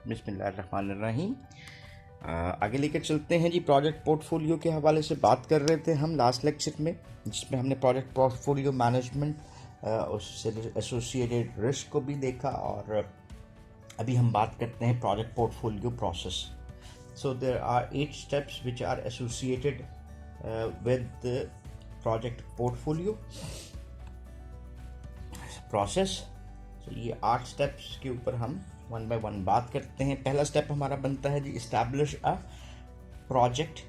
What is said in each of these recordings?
बिस्मिल्लाहिर्रहमानिर्रहीम। आगे लेकर चलते हैं जी। प्रोजेक्ट पोर्टफोलियो के हवाले से बात कर रहे थे हम लास्ट लेक्चर में, जिसमें हमने प्रोजेक्ट पोर्टफोलियो मैनेजमेंट उससे एसोसिएटेड रिस्क को भी देखा, और अभी हम बात करते हैं project portfolio process. So there are 8 steps which are associated with the project portfolio process. तो ये 8 स्टेप्स के ऊपर हम वन बाय वन बात करते हैं। पहला स्टेप हमारा बनता है जी, establish a project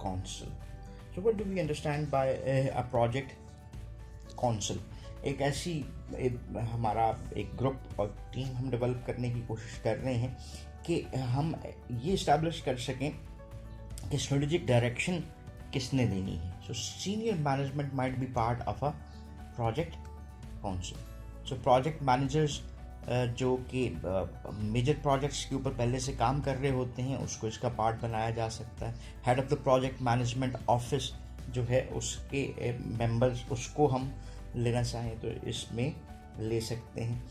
council. So what do we understand by a project council? एक ऐसी हमारा एक ग्रुप और टीम हम डेवलप करने की कोशिश कर रहे हैं कि हम ये इस्टेब्लिश कर सकें कि स्ट्रेटेजिक डायरेक्शन किसने देनी है। So senior management might be part of a project council. So project managers जो कि मेजर प्रोजेक्ट्स के ऊपर पहले से काम कर रहे होते हैं, उसको इसका पार्ट बनाया जा सकता है। Head of the project management office जो है, उसके मेंबर्स, उसको हम लेना चाहें तो इसमें ले सकते हैं।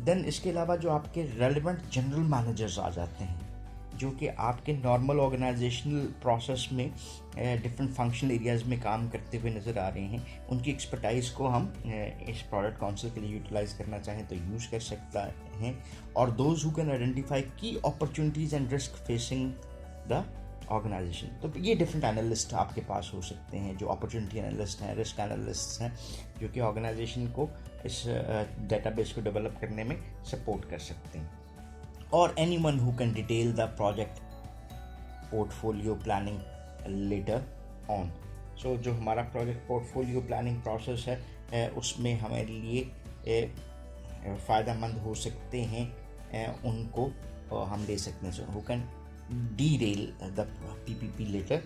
देन इसके अलावा जो आपके रेलिवेंट जनरल मैनेजर्स आ जाते हैं, जो कि आपके नॉर्मल ऑर्गेनाइजेशनल प्रोसेस में डिफरेंट फंक्शनल एरियाज़ में काम करते हुए नज़र आ रहे हैं, उनकी एक्सपर्टाइज को हम इस प्रोजेक्ट काउंसिल के लिए यूटिलाइज करना चाहें तो यूज़ कर सकता हैं। और those who can identify key opportunities and risk facing the organisation. तो ये डिफरेंट एनालिस्ट आपके पास हो सकते हैं, जो अपॉर्चुनिटी एनालिस्ट हैं, रिस्क एनालिस्ट हैं, जो कि ऑर्गेनाइजेशन को इस डेटाबेस को डेवलप करने में सपोर्ट कर सकते हैं। Or anyone who can detail the project portfolio planning later on. So जो हमारा प्रोजेक्ट पोर्टफोलियो प्लानिंग प्रोसेस है, उसमें हमारे लिए फ़ायदेमंद हो सकते हैं, उनको हम ले सकते हैं। सो who can derail the PPP later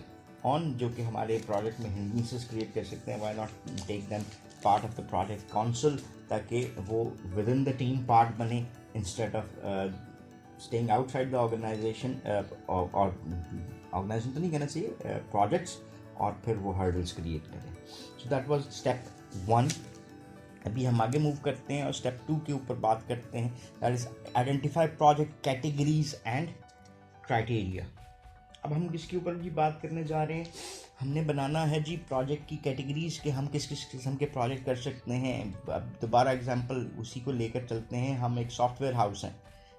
on, जो कि हमारे प्रोजेक्ट में हिंड्रेंसेस क्रिएट कर सकते हैं। Why not take them part of the project council, ताकि वो within the team part बने, instead of staying outside the organisation. और ऑर्गेनाइजेशन तो नहीं कहना चाहिए, प्रोजेक्ट्स, और फिर वो हर्डल्स क्रिएट करें। सो दैट वाज स्टेप 1। अभी हम आगे मूव करते हैं और स्टेप 2 के ऊपर बात करते हैं, that is identify project categories and criteria. अब हम किसके ऊपर जी बात करने जा रहे हैं? हमने बनाना है जी प्रोजेक्ट की कैटेगरीज के हम किस किस किस्म के प्रोजेक्ट कर सकते हैं। अब दोबारा एग्जांपल उसी को लेकर चलते हैं। हम एक सॉफ्टवेयर हाउस हैं।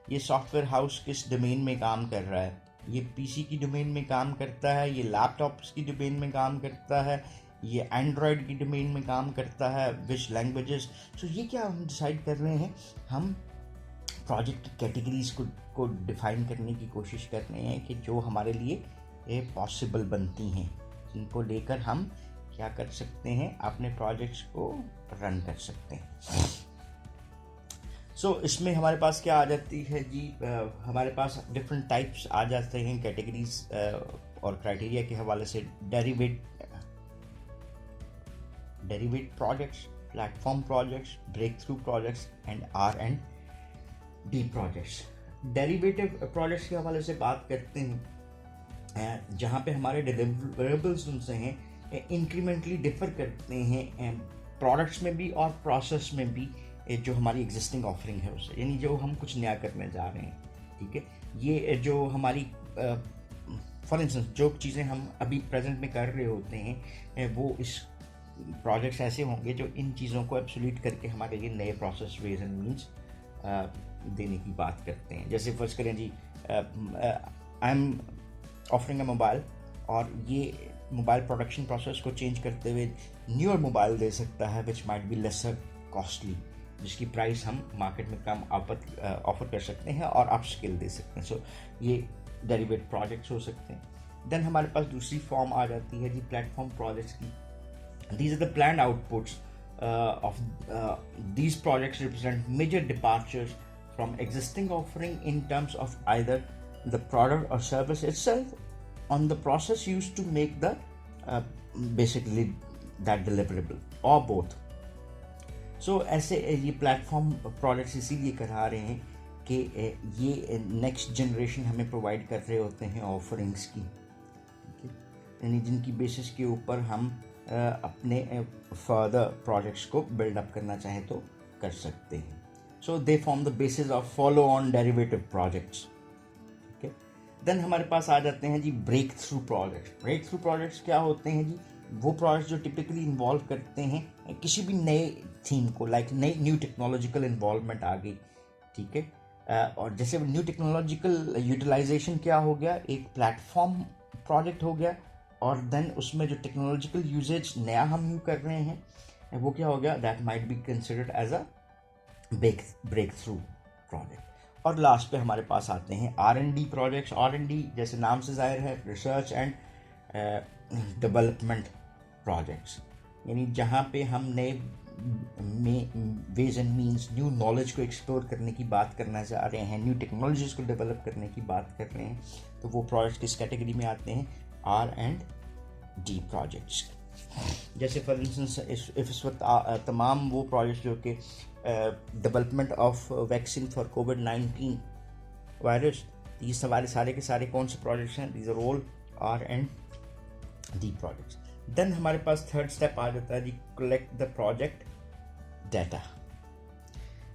ये सॉफ्टवेयर हाउस किस डोमेन में काम कर रहा है? ये पीसी की डोमेन में काम करता है, ये लैपटॉप्स की डोमेन में काम करता है, ये एंड्रॉयड की डोमेन में काम करता है, विच लैंग्वेजेस। सो ये क्या हम डिसाइड कर रहे हैं? हम प्रोजेक्ट कैटेगरीज को डिफाइन करने की कोशिश कर रहे हैं कि जो हमारे लिए पॉसिबल बनती हैं, जिनको लेकर हम क्या कर सकते हैं, अपने प्रोजेक्ट्स को रन कर सकते हैं। सो इसमें हमारे पास क्या आ जाती है जी, हमारे पास डिफरेंट टाइप्स आ जाते हैं कैटेगरीज और क्राइटेरिया के हवाले से। Derivative projects, platform projects, breakthrough projects and R&D projects. Derivative projects के हवाले से बात करते हैं, जहाँ पे हमारे डिलीवरेबल्स उनसे हैं इंक्रीमेंटली डिफर करते हैं, प्रोडक्ट्स में भी और प्रोसेस में भी, जो हमारी एग्जिस्टिंग ऑफरिंग है उससे, यानी जो हम कुछ नया करने जा रहे हैं। ठीक है, ये जो हमारी फॉर इंस्टेंस जो चीज़ें हम अभी प्रेजेंट में कर रहे होते हैं, वो इस प्रोजेक्ट्स ऐसे होंगे जो इन चीज़ों को एब्सोल्यूट करके हमारे लिए नए प्रोसेस, वेज एंड मीन्स देने की बात करते हैं। जैसे फर्स्ट करें जी, I am offering a mobile, और ये मोबाइल प्रोडक्शन प्रोसेस को चेंज करते हुए न्यूअर मोबाइल दे सकता है, which might be lesser costly, जिसकी प्राइस हम मार्केट में कम ऑफर कर सकते हैं और अप स्किल दे सकते हैं। सो ये डेरिवेट प्रोजेक्ट्स हो सकते हैं। देन हमारे पास दूसरी फॉर्म आ जाती है जी प्लेटफॉर्म प्रोजेक्ट्स की। These are the planned outputs of these projects represent major departures from existing offering in terms of either the product or service itself on the process used to make the basically that deliverable or both. So ऐसे ये platform projects इसीलिए करा रहे हैं कि ये next generation हमें provide कर रहे होते हैं ऑफरिंग्स की, यानी जिनकी बेसिस के ऊपर हम अपने फर्दर प्रोजेक्ट्स को बिल्डअप करना चाहें तो कर सकते हैं। So they form the basis of follow on derivative projects. Then हमारे पास आ जाते हैं जी breakthrough projects. Breakthrough projects क्या होते हैं जी? वो प्रोजेक्ट्स जो टिपिकली इन्वॉल्व करते हैं किसी भी नए थीम को, लाइक नई न्यू टेक्नोलॉजिकल इन्वॉल्वमेंट आ गई, ठीक है। और जैसे न्यू टेक्नोलॉजिकल यूटिलाइजेशन क्या हो गया, एक प्लेटफॉर्म प्रोजेक्ट हो गया, और देन उसमें जो टेक्नोलॉजिकल यूजेज नया हम यूज कर रहे हैं वो क्या हो गया, that might be considered as a breakthrough project. और लास्ट पे हमारे पास आते हैं R&D प्रोजेक्ट्स। R&D जैसे नाम से जाहिर है, रिसर्च एंड डेवलपमेंट प्रोजेक्ट्स, यानी जहाँ पे हम नए ways and means, new knowledge को एक्सप्लोर करने की बात करना चाह रहे हैं, न्यू टेक्नोलॉजीज को डेवलप करने की बात कर रहे हैं, तो वो प्रोजेक्ट्स किस कैटेगरी में आते हैं, R&D प्रोजेक्ट्स। जैसे फॉर इंस्टेंस इस वक्त तमाम वो प्रोजेक्ट्स जो कि डेवलपमेंट ऑफ वैक्सीन फॉर कोविड-19 वायरस, ये सारे के सारे कौन से प्रोजेक्ट्स हैं, these are all R&D projects. Then हमारे पास थर्ड स्टेप आ जाता है जी, कलेक्ट द प्रोजेक्ट डाटा।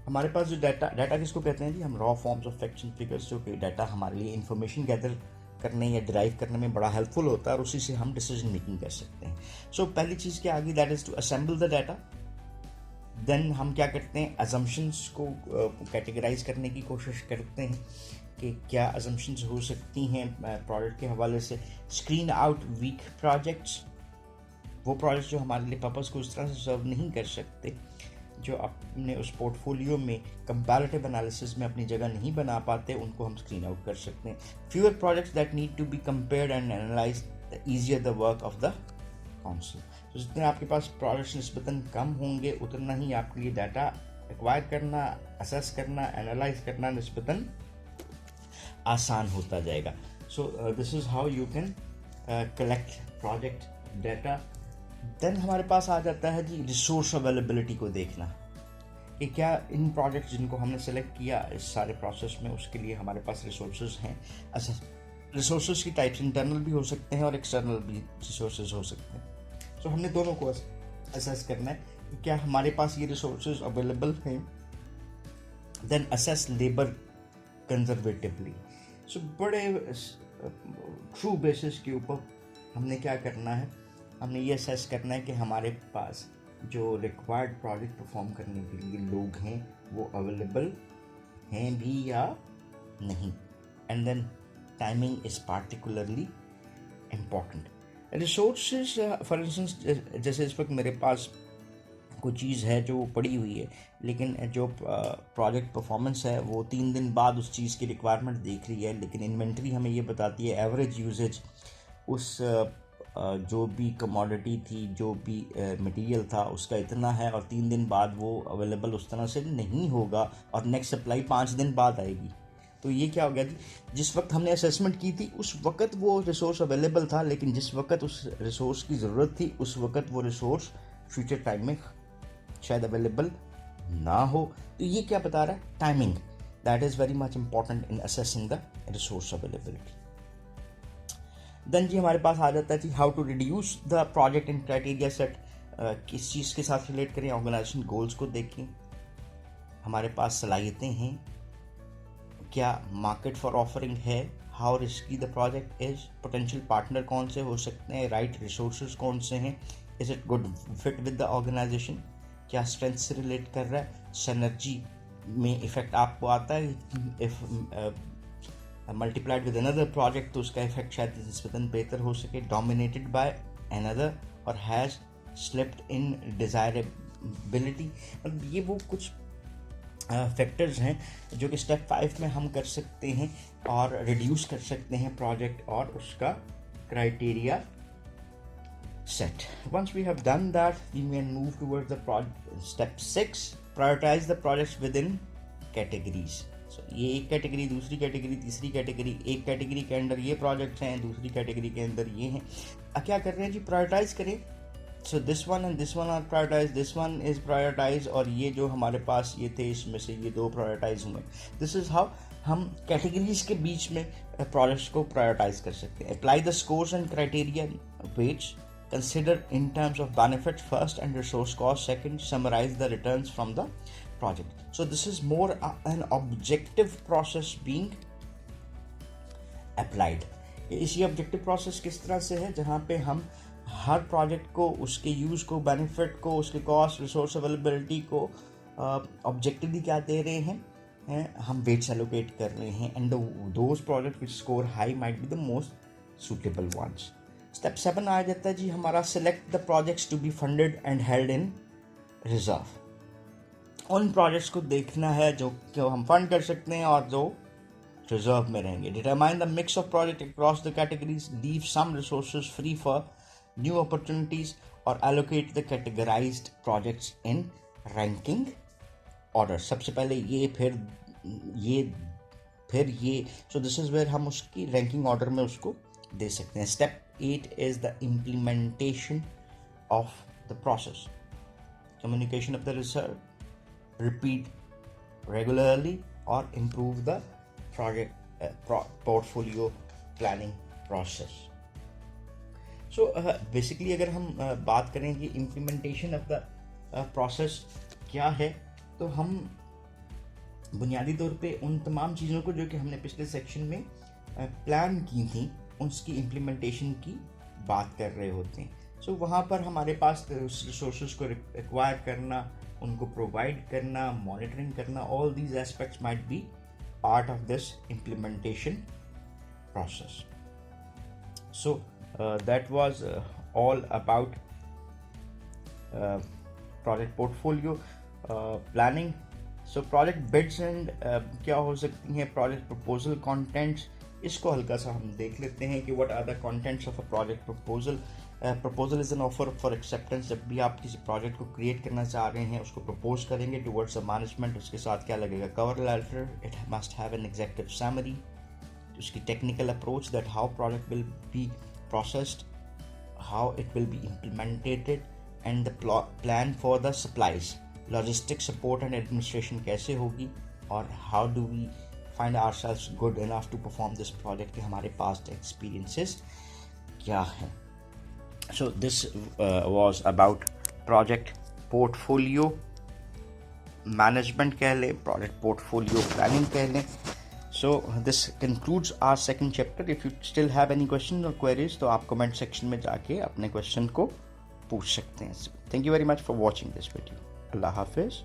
हमारे पास जो डाटा किसको कहते हैं जी, हम raw forms of facts and figures, जो कि डाटा हमारे लिए इंफॉर्मेशन गैदर करने या डिराइव करने में बड़ा हेल्पफुल होता है, और उसी से हम डिसीजन मेकिंग कर सकते हैं। सो पहली चीज़ क्या आ गई, that is to assemble the data. Then हम क्या करते हैं, अजम्पशंस को कैटेगराइज करने की कोशिश करते हैं कि क्या अजम्पशंस हो सकती हैं प्रोजेक्ट के हवाले से। स्क्रीन आउट वीक प्रोजेक्ट्स, वो प्रोजेक्ट्स जो हमारे लिए पर्पस को उस तरह से सर्व नहीं कर सकते, जो अपने उस पोर्टफोलियो में कंपैरेटिव एनालिसिस में अपनी जगह नहीं बना पाते, उनको हम स्क्रीन आउट कर सकते हैं। Fewer projects that need to be compared and analyse, the easier the work of the council. तो जितने आपके पास प्रोजेक्ट्स निस्बतन कम होंगे, उतना ही आपके लिए डाटा एक्वायर करना, असेस करना, एनालाइज करना निस्बतन आसान होता जाएगा। So this is how you can collect project data. Then हमारे पास आ जाता है जी रिसोर्स अवेलेबिलिटी को देखना, कि क्या इन प्रोजेक्ट्स जिनको हमने सेलेक्ट किया इस सारे प्रोसेस में, उसके लिए हमारे पास रिसोर्सेज हैं। अच्छा, रिसोर्सेज की टाइप्स इंटरनल भी हो सकते हैं और एक्सटर्नल भी रिसोर्सेज हो सकते हैं। सो हमने दोनों को असेस करना है कि क्या हमारे पास ये रिसोर्सेज अवेलेबल हैं। Then assess labour conservatively. So बड़े ट्रू बेसिस के ऊपर हमने क्या करना है, हमने ये असेस करना है कि हमारे पास जो रिक्वायर्ड प्रोजेक्ट परफॉर्म करने के लिए लोग हैं वो अवेलेबल हैं भी या नहीं। And then timing is particularly important. Resources for instance, जैसे इस वक्त मेरे पास कोई चीज़ है जो पड़ी हुई है, लेकिन जो प्रोजेक्ट परफॉर्मेंस है वो 3 दिन बाद उस चीज़ की रिक्वायरमेंट देख रही है, लेकिन इन्वेंट्री हमें ये बताती है एवरेज यूजेज उस जो भी कमोडिटी थी, जो भी मटेरियल था, उसका इतना है, और 3 दिन बाद वो अवेलेबल उस तरह से नहीं होगा, और नेक्स्ट सप्लाई 5 दिन बाद आएगी। तो ये क्या हो गया जी, जिस वक्त हमने असेसमेंट की थी उस वक्त वो रिसोर्स अवेलेबल था, लेकिन जिस वक्त उस रिसोर्स की ज़रूरत थी उस वक्त वो रिसोर्स फ्यूचर टाइम में शायद अवेलेबल ना हो। तो ये क्या बता रहा है, timing, that is very much important in assessing the resource availability. Then जी हमारे पास आ जाता है जी how to reduce the project in criteria set. किस चीज़ के साथ रिलेट करें, ऑर्गेनाइजेशन गोल्स को देखें, हमारे पास सलाहियतें हैं, क्या मार्केट फॉर ऑफरिंग है, how risky the project is, potential partner कौन से हो सकते हैं, राइट रिसोर्सेज कौन से हैं, is it good fit with the organisation, क्या स्ट्रेंथ से रिलेट कर रहा है, सिनर्जी में इफेक्ट आपको आता है, if multiplied with another project तो उसका इफेक्ट शायद निस्बतन बेहतर हो सके, dominated by another or has slipped in desirability. मतलब ये वो कुछ फैक्टर्स हैं जो कि स्टेप 5 में हम कर सकते हैं और रिड्यूस कर सकते हैं प्रोजेक्ट और उसका criteria set. Once we have done that, we may move towards the step 6, prioritize the projects within categories. So ये एक कैटेगरी, दूसरी कैटेगरी, तीसरी कैटेगरी, एक कैटेगरी के अंदर ये प्रोजेक्ट्स हैं, दूसरी कैटेगरी के अंदर ये हैं। क्या कर रहे हैं जी, प्रायोरिटाइज करें। So this one and this one are prioritise, this one is prioritise, और ये जो हमारे पास ये थे इसमें से ये 2 प्रायोरिटाइज हुए। दिस इज़ हाउ हम कैटेगरीज के बीच में प्रोजेक्ट्स को प्रायोरिटाइज कर सकते हैं। Apply the scores and criteria weights, consider in terms of benefit first and resource cost second, summarize the returns from the project. So this is more an objective process being applied. इसी objective process किस तरह से है, जहाँ पे हम हर project को, उसके यूज़ को, बेनिफिट को, उसके कॉस्ट, रिसोर्स अवेलेबिलिटी को ऑब्जेक्टिवली क्या दे रहे हैं, हम वेट्स एलोकेट कर रहे हैं, and those project which score high might be the most suitable ones. Step 7 आ जाता है जी हमारा, select the projects to be funded and held in reserve. उन प्रोजेक्ट्स को देखना है जो हम फंड कर सकते हैं और जो रिजर्व में रहेंगे। Determine the mix of project across the categories, leave some resources free for new opportunities, और allocate the categorised projects in ranking order. सबसे पहले ये, फिर ये, सो दिस इज वेयर हम उसकी रैंकिंग ऑर्डर में उसको दे सकते हैं। Step 8 is the implementation of the process, communication of the research, repeat regularly or improve the project portfolio planning process. So basically अगर हम बात करें कि implementation of the process क्या है, तो हम बुनियादी तौर पे उन तमाम चीज़ों को जो कि हमने पिछले सेक्शन में प्लान की थी, उसकी इम्प्लीमेंटेशन की बात कर रहे होते हैं। सो वहाँ पर हमारे पास रिसोर्सेज को एक्वायर करना, उनको प्रोवाइड करना, मॉनिटरिंग करना, all these aspects might be part of this implementation process. So that was all about project portfolio planning. So project bids and क्या हो सकती हैं, प्रोजेक्ट प्रपोजल कॉन्टेंट्स, इसको हल्का सा हम देख लेते हैं कि what are the contents of a project proposal. Proposal is an offer for acceptance. जब भी आप किसी प्रोजेक्ट को क्रिएट करना चाह रहे हैं, उसको प्रपोज करेंगे टुवर्ड्स द मैनेजमेंट, उसके साथ क्या लगेगा, cover letter, it must have an executive summary, उसकी technical approach, that how project will be processed, how it will be implemented, and the plan for the supplies, logistic support and administration कैसे होगी, और how do we find ourselves good enough to perform this project, हमारे past experiences क्या हैं. So this was about project portfolio management कह लें, project portfolio planning कह लें. So this concludes our second chapter. If you still have any questions or queries, तो आप comment section में जाके अपने question को पूछ सकते हैं. Thank you very much for watching this video. Allah Hafiz.